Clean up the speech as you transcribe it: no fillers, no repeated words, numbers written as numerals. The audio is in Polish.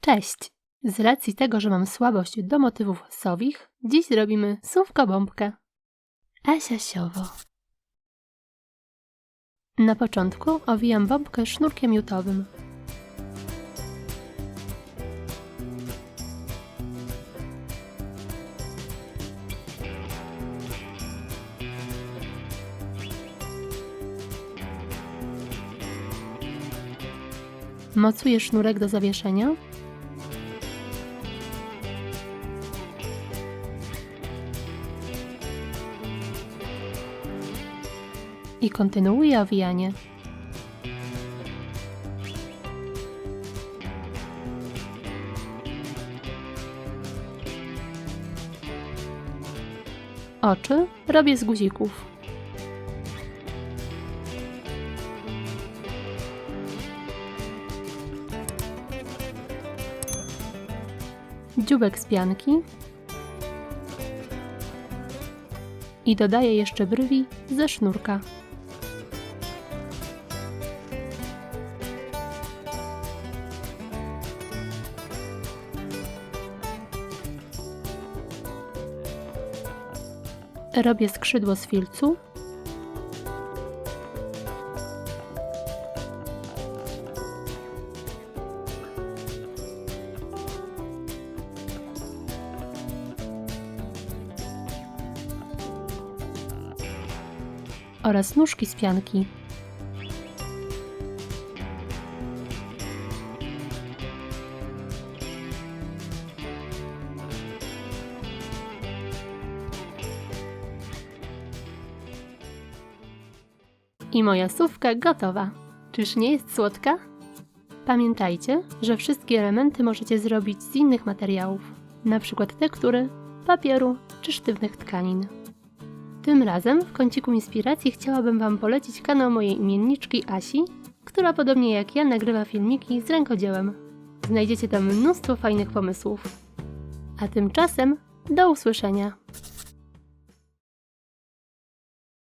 Cześć! Z racji tego, że mam słabość do motywów sowich, dziś zrobimy słówko-bombkę. Asiasiowo. Na początku owijam bombkę sznurkiem jutowym. Mocuję sznurek do zawieszenia. I kontynuuję owijanie. Oczy robię z guzików. Dzióbek z pianki. I dodaję jeszcze brwi ze sznurka. Robię skrzydło z filcu. Oraz nóżki z pianki. I moja sówka gotowa. Czyż nie jest słodka? Pamiętajcie, że wszystkie elementy możecie zrobić z innych materiałów, np. tektury, papieru czy sztywnych tkanin. Tym razem w kąciku inspiracji chciałabym Wam polecić kanał mojej imienniczki Asi, która podobnie jak ja nagrywa filmiki z rękodziełem. Znajdziecie tam mnóstwo fajnych pomysłów. A tymczasem do usłyszenia!